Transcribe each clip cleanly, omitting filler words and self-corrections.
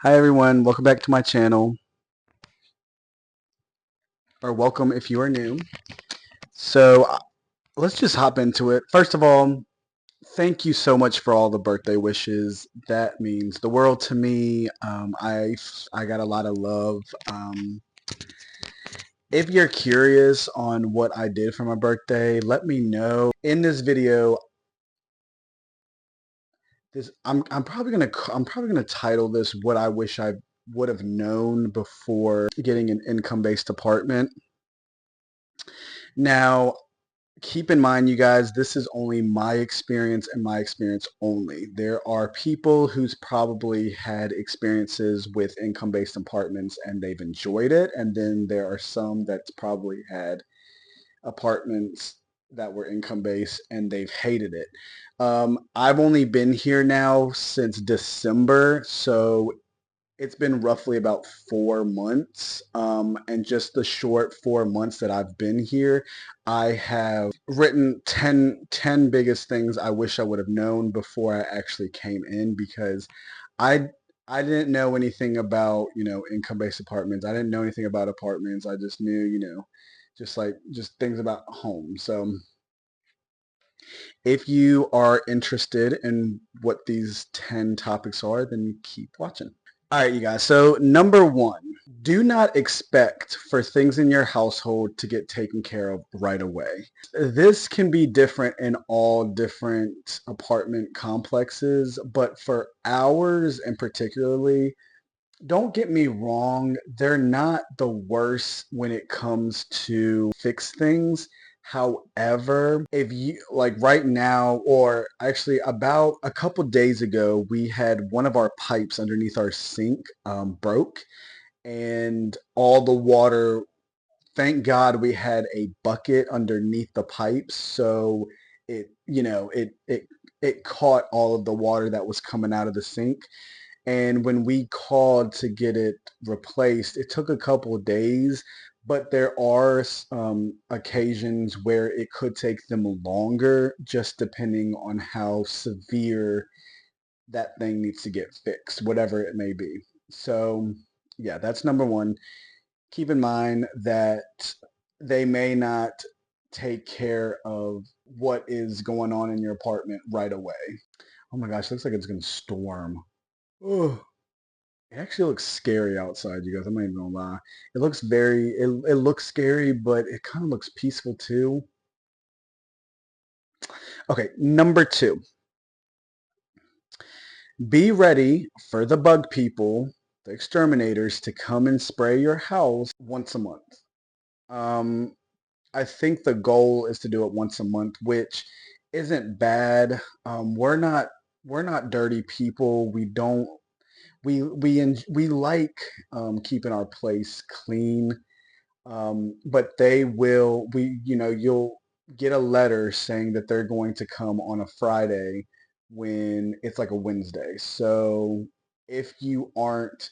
Hi everyone, welcome back to my channel, or welcome if you are new. So let's just hop into it. First of all, thank you so much for all the birthday wishes. That means the world to me. I got a lot of love. If you're curious on what I did for my birthday, let me know. In this video, I'm probably gonna title this "What I Wish I Would Have Known Before Getting an Income-Based Apartment." Now, keep in mind, you guys, this is only my experience and my experience only. There are people who's probably had experiences with income-based apartments and they've enjoyed it. And then there are some that's probably had apartments that were income-based and they've hated it. I've only been here now since December, so it's been roughly about 4 months. And just the short 4 months that I've been here, I have written ten biggest things I wish I would have known before I actually came in because I I didn't know anything about, income-based apartments. I didn't know anything about apartments. I just knew, just things about home. So if you are interested in what these 10 topics are, then keep watching. All right, you guys. So number one, do not expect for things in your household to get taken care of right away. This can be different in all different apartment complexes, but for ours in particularly, don't get me wrong, they're not the worst when it comes to fix things. However, if you like right now, or actually about a couple days ago, we had one of our pipes underneath our sink broke and all the water, thank God we had a bucket underneath the pipes. So it caught all of the water that was coming out of the sink. And when we called to get it replaced, it took a couple of days, but there are occasions where it could take them longer, just depending on how severe that thing needs to get fixed, whatever it may be. So, yeah, that's number one. Keep in mind that they may not take care of what is going on in your apartment right away. Oh my gosh, looks like it's going to storm. Ugh. It actually looks scary outside, you guys. I'm not even gonna lie. It looks scary, but it kind of looks peaceful too. Okay, number two. Be ready for the bug people, the exterminators, to come and spray your house once a month. Um, I think the goal is to do it once a month, which isn't bad. We're not dirty people. We like keeping our place clean. But you'll get a letter saying that they're going to come on a Friday when it's like a Wednesday. So if you aren't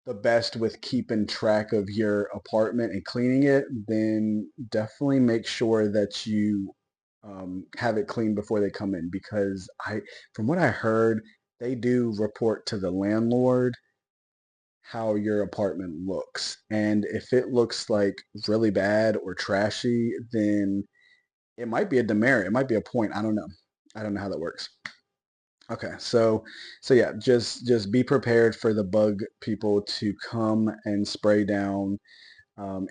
the best with keeping track of your apartment and cleaning it, then definitely make sure that you have it cleaned before they come in because from what I heard, they do report to the landlord how your apartment looks. And if it looks like really bad or trashy, then it might be a demerit. It might be a point. I don't know. I don't know how that works. Okay, so yeah, just be prepared for the bug people to come and spray down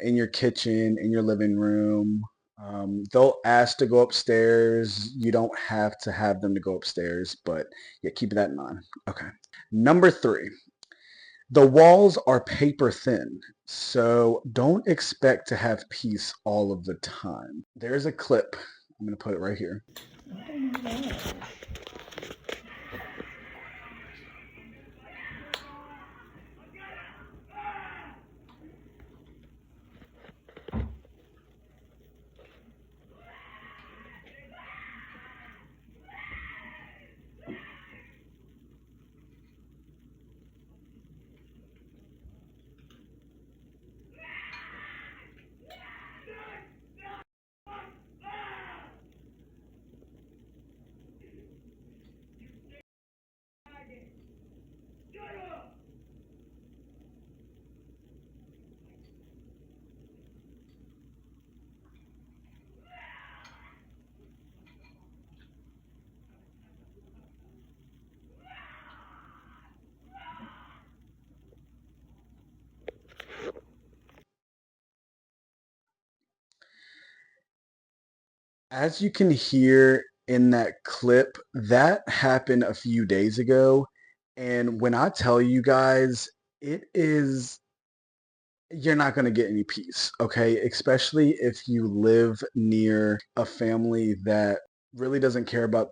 in your kitchen, in your living room. They'll ask to go upstairs. You don't have to have them to go upstairs, but yeah, keep that in mind. Okay. Number three, the walls are paper thin, so don't expect to have peace all of the time. There's a clip. I'm going to put it right here. As you can hear in that clip, that happened a few days ago. And when I tell you guys, it is, you're not going to get any peace, okay? Especially if you live near a family that really doesn't care about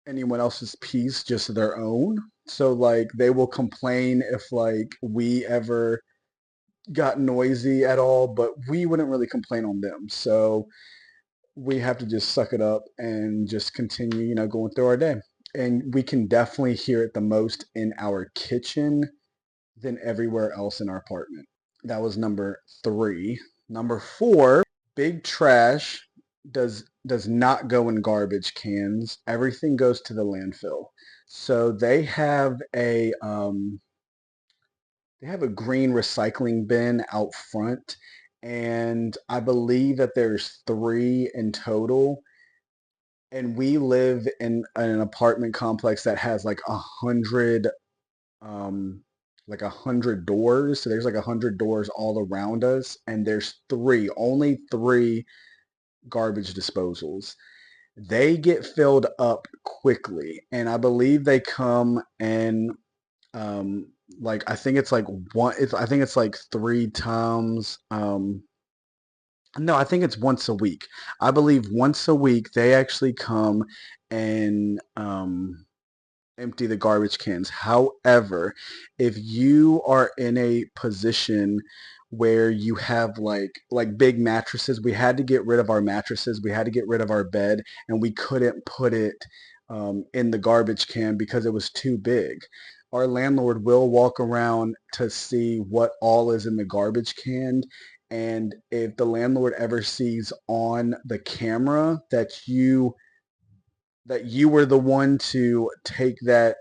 anyone else's peace, just their own. So, like, they will complain if, like, we ever got noisy at all, but we wouldn't really complain on them. So, we have to just suck it up and just continue, going through our day. And we can definitely hear it the most in our kitchen than everywhere else in our apartment. That was number three. Number four, big trash does not go in garbage cans. Everything goes to the landfill. So they have a green recycling bin out front, and I believe that there's three in total, and we live in an apartment complex that has um like 100 doors. So there's like 100 doors all around us, and there's only three garbage disposals. They get filled up quickly, and I believe they come and like I think it's like I think it's like three times no, I think it's once a week. I believe once a week they actually come and empty the garbage cans. However, if you are in a position where you have like big mattresses, we had to get rid of our mattresses, we had to get rid of our bed, and we couldn't put it in the garbage can because it was too big. Our landlord will walk around to see what all is in the garbage can. And if the landlord ever sees on the camera that you were the one to take that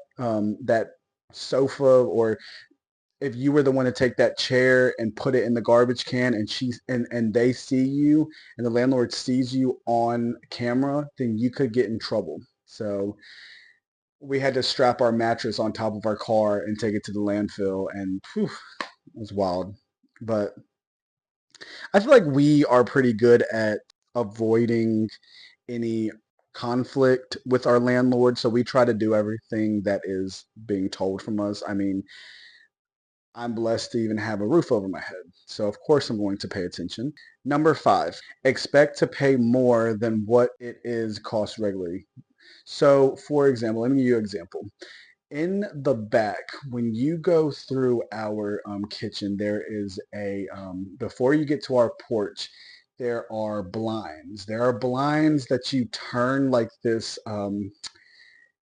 sofa, or if you were the one to take that chair and put it in the garbage can, and they see you, and the landlord sees you on camera, then you could get in trouble. So we had to strap our mattress on top of our car and take it to the landfill, and whew, it was wild. But I feel like we are pretty good at avoiding any conflict with our landlord, so we try to do everything that is being told from us. I mean, I'm blessed to even have a roof over my head, so of course I'm going to pay attention. Number five, expect to pay more than what it is cost regularly. So, for example, let me give you an example. In the back, when you go through our kitchen, there is before you get to our porch, there are blinds. There are blinds that you turn like this.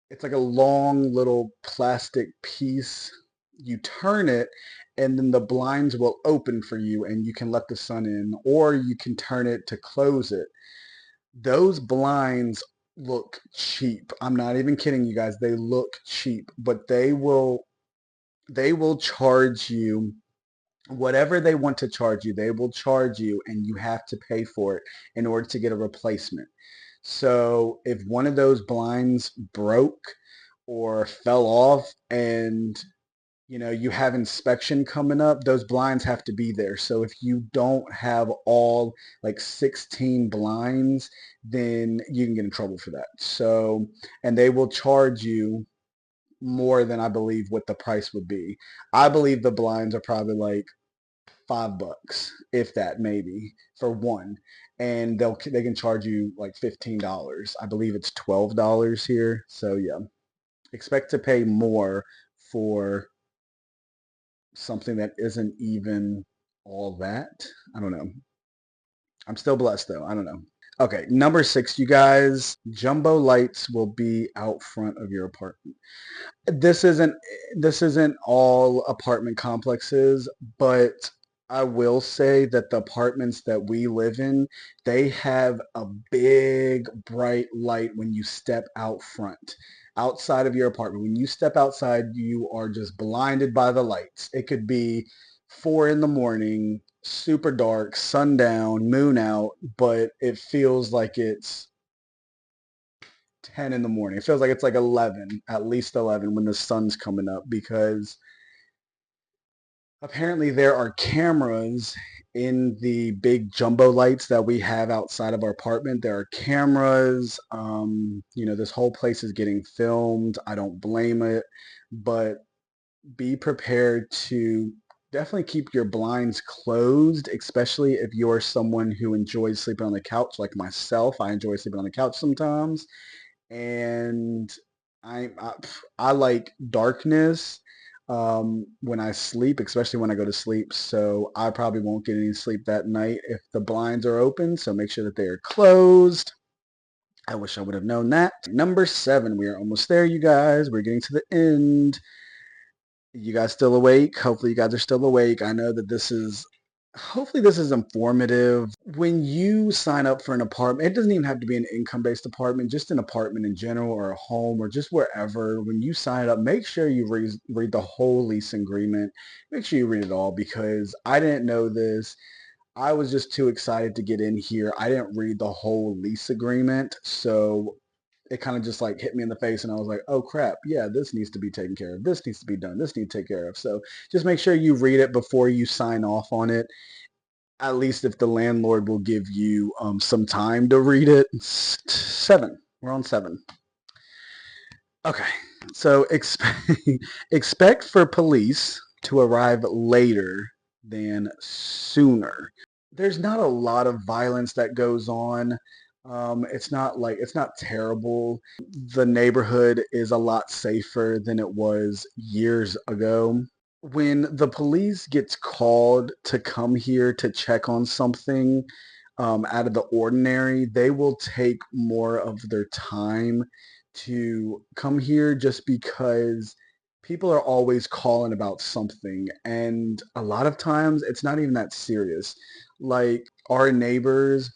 It's like a long little plastic piece. You turn it, and then the blinds will open for you, and you can let the sun in, or you can turn it to close it. Those blinds look cheap. I'm not even kidding you guys. They look cheap, but they will charge you whatever they want to charge you. They will charge you, and you have to pay for it in order to get a replacement. So if one of those blinds broke or fell off, and you have inspection coming up, those blinds have to be there. So if you don't have all like 16 blinds, then you can get in trouble for that. So, and they will charge you more than I believe what the price would be. I believe the blinds are probably like $5, if that, maybe for one, and they can charge you like $15. I believe it's $12 here. So yeah, expect to pay more for something that isn't even all that. I don't know. I'm still blessed though. I don't know. Okay, number six, you guys, jumbo lights will be out front of your apartment. This isn't this isn't all apartment complexes, but I will say that the apartments that we live in, they have a big bright light when you step out front. Outside of your apartment, when you step outside, you are just blinded by the lights. It could be 4 in the morning, super dark, sundown, moon out, but it feels like it's 10 in the morning. It feels like it's like 11, at least 11 when the sun's coming up, because Apparently, there are cameras in the big jumbo lights that we have outside of our apartment. There are cameras. This whole place is getting filmed. I don't blame it, but be prepared to definitely keep your blinds closed, especially if you're someone who enjoys sleeping on the couch like myself. I enjoy sleeping on the couch sometimes, and I I like darkness when I sleep, especially when I go to sleep. So I probably won't get any sleep that night if the blinds are open. So make sure that they are closed. I wish I would have known that. Number 7, we are almost there, you guys. We're getting to the end. You guys still awake? Hopefully you guys are still awake. I know that hopefully this is informative. When you sign up for an apartment, it doesn't even have to be an income-based apartment, just an apartment in general or a home or just wherever. When you sign up, make sure you read the whole lease agreement. Make sure you read it all because I didn't know this. I was just too excited to get in here. I didn't read the whole lease agreement. So it kind of just like hit me in the face and I was like, oh crap, yeah, this needs to be taken care of. This needs to be done. This needs to take care of. So just make sure you read it before you sign off on it. At least if the landlord will give you some time to read it. 7. We're on 7. Okay. So expect for police to arrive later than sooner. There's not a lot of violence that goes on. It's not terrible. The neighborhood is a lot safer than it was years ago. When the police gets called to come here to check on something out of the ordinary, they will take more of their time to come here just because people are always calling about something. And a lot of times it's not even that serious. Like our neighbors,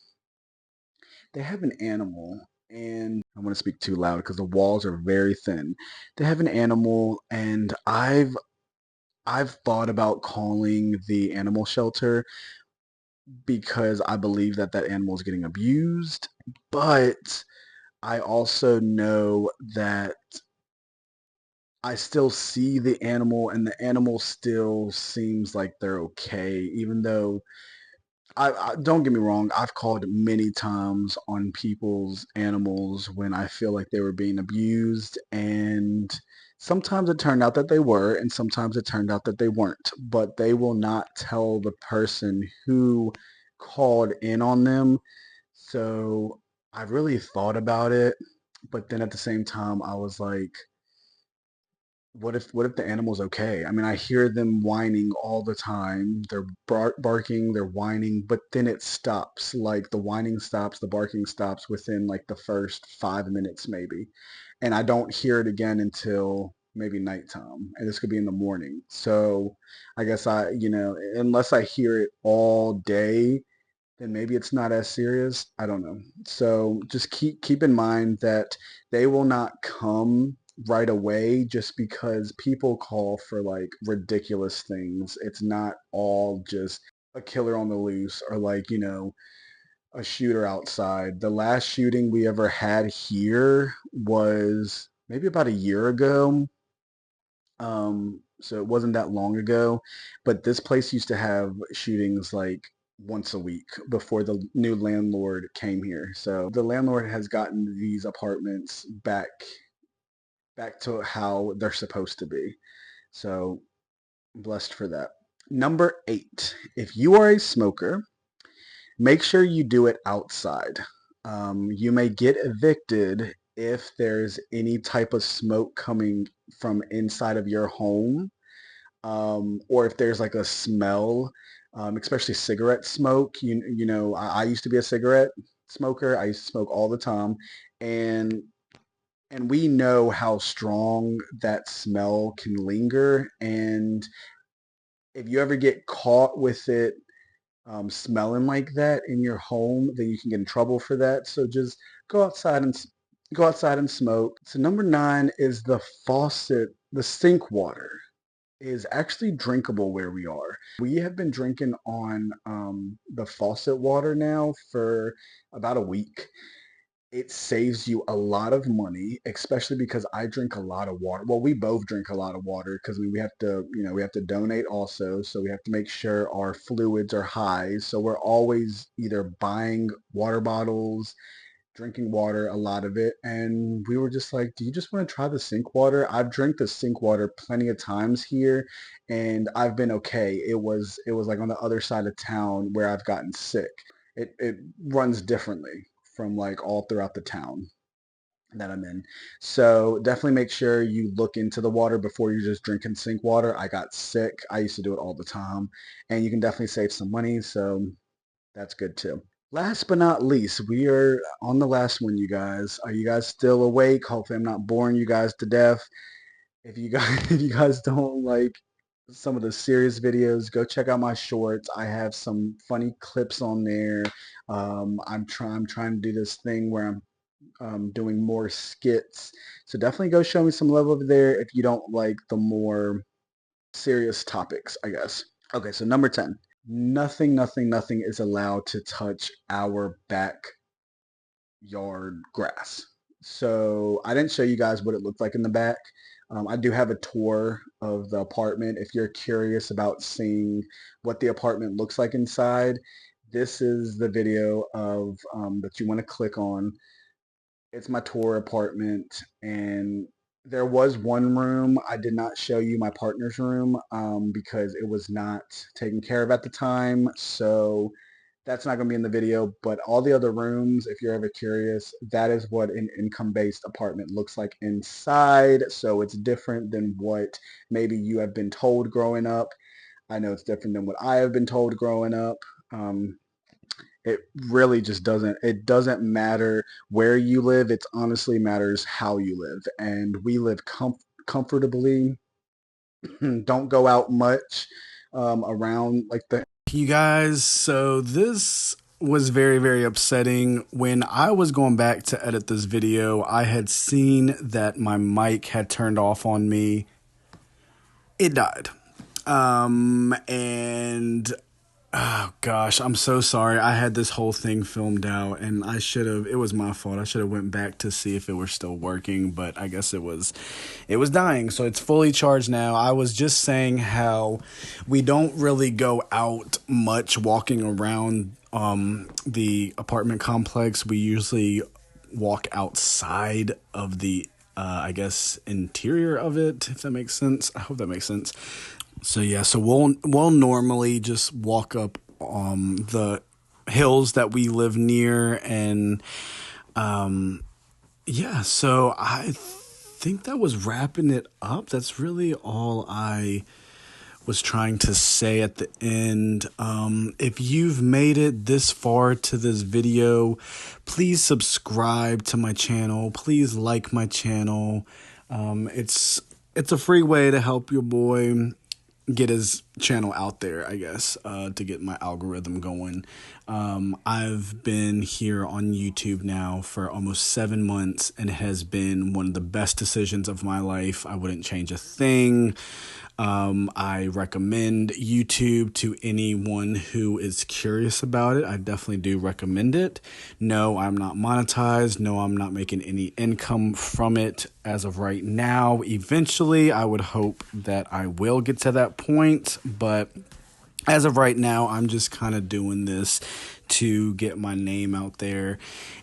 they have an animal and I want to speak too loud because the walls are very thin. They have an animal and I've thought about calling the animal shelter because I believe that that animal is getting abused, but I also know that I still see the animal and the animal still seems like they're okay, even though I don't get me wrong, I've called many times on people's animals when I feel like they were being abused, and sometimes it turned out that they were, and sometimes it turned out that they weren't. But they will not tell the person who called in on them. So I really thought about it, but then at the same time, I was like, what if the animal's okay? I mean, I hear them whining all the time. They're barking, they're whining, but then it stops. Like the whining stops, the barking stops within like the first 5 minutes maybe. And I don't hear it again until maybe nighttime. And this could be in the morning. So I guess unless I hear it all day, then maybe it's not as serious. I don't know. So just keep in mind that they will not come right away just because people call for like ridiculous things. It's not all just a killer on the loose or like, a shooter outside. The last shooting we ever had here was maybe about a year ago. So it wasn't that long ago, but this place used to have shootings like once a week before the new landlord came here. So the landlord has gotten these apartments back to how they're supposed to be. So blessed for that. Number 8, if you are a smoker, make sure you do it outside. You may get evicted if there's any type of smoke coming from inside of your home, or if there's like a smell, especially cigarette smoke. I used to be a cigarette smoker. I used to smoke all the time, and we know how strong that smell can linger. And if you ever get caught with it smelling like that in your home, then you can get in trouble for that. So just go outside and go outside and smoke. So number 9 is the faucet, the sink water is actually drinkable where we are. We have been drinking on the faucet water now for about a week. it saves you a lot of money, especially because I drink a lot of water. Well, we both drink a lot of water because we have to, we have to donate also. So we have to make sure our fluids are high. So we're always either buying water bottles, drinking water, a lot of it. And we were just like, do you just want to try the sink water? I've drank the sink water plenty of times here and I've been okay. It was like on the other side of town where I've gotten sick. It runs differently from like all throughout the town that I'm in. So definitely make sure you look into the water before you're just drinking sink water. I got sick. I used to do it all the time. And you can definitely save some money. So that's good too. Last but not least, we are on the last one, you guys. Are you guys still awake? Hopefully I'm not boring you guys to death. If you guys if you guys don't like some of the serious videos, go check out my shorts. I have some funny clips on there. I'm trying to do this thing where I'm doing more skits. So definitely go show me some love over there if you don't like the more serious topics, I guess. Okay, so number 10. Nothing is allowed to touch our backyard grass. So I didn't show you guys what it looked like in the back. I do have a tour of the apartment. If you're curious about seeing what the apartment looks like inside, this is the video of that you want to click on. It's my tour apartment, and there was one room I did not show you, my partner's room, because it was not taken care of at the time. So that's not going to be in the video. But all the other rooms, if you're ever curious, that is what an income-based apartment looks like inside. So it's different than what maybe you have been told growing up. I know it's different than what I have been told growing up. It really just doesn't matter where you live. It honestly matters how you live. And we live comfortably, don't go out much around like the. You guys, so this was very, very upsetting. When I was going back to edit this video, I had seen that my mic had turned off on me. It died. And oh gosh, I'm so sorry. I had this whole thing filmed out and I should have, it was my fault. I should have went back to see if it were still working, but I guess it was dying. So it's fully charged now. I was just saying how we don't really go out much walking around the apartment complex. We usually walk outside of the I guess interior of it, if that makes sense. I hope that makes sense. So yeah, so we'll normally just walk up the hills that we live near, and yeah, so I think that was wrapping it up. That's really all I was trying to say at the end. If you've made it this far to this video, please subscribe to my channel. Please like my channel. It's a free way to help your boy get his channel out there, I guess, to get my algorithm going. I've been here on YouTube now for almost 7 months, and it has been one of the best decisions of my life. I wouldn't change a thing. I recommend YouTube to anyone who is curious about it. I definitely do recommend it. No, I'm not monetized. No, I'm not making any income from it as of right now. Eventually, I would hope that I will get to that point, but as of right now, I'm just kind of doing this to get my name out there,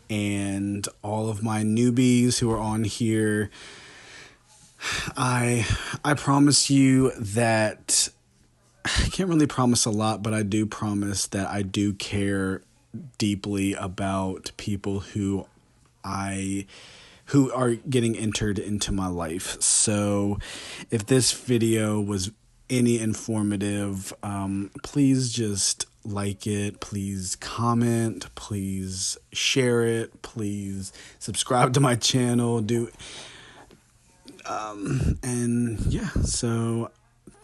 and all of my newbies who are on here, I promise you that I can't really promise a lot, but I do promise that I do care deeply about people who are getting entered into my life. So if this video was any informative, please just like it, please comment, please share it, please subscribe to my channel, and yeah, so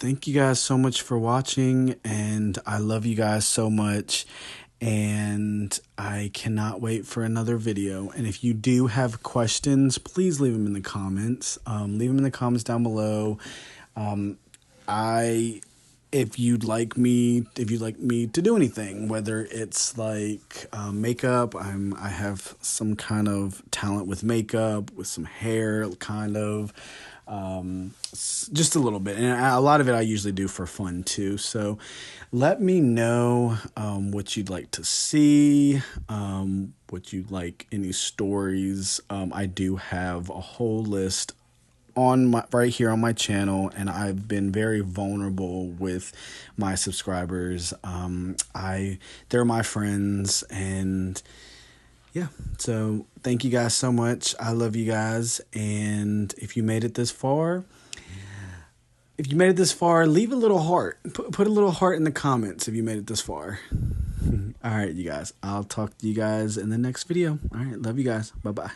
thank you guys so much for watching, and I love you guys so much, and I cannot wait for another video. And if you do have questions, please leave them in the comments. Leave them in the comments down below. I if you'd like me to do anything, whether it's like makeup. I have some kind of talent with makeup, with some hair, kind of. Just a little bit, and a lot of it I usually do for fun too. So let me know what you'd like to see, what you'd like, any stories. I do have a whole list on my right here on my channel, and I've been very vulnerable with my subscribers. They're my friends, and yeah. So thank you guys so much. I love you guys, and if you made it this far, leave a little heart. Put a little heart in the comments if you made it this far. All right, you guys. I'll talk to you guys in the next video. All right, love you guys. Bye bye.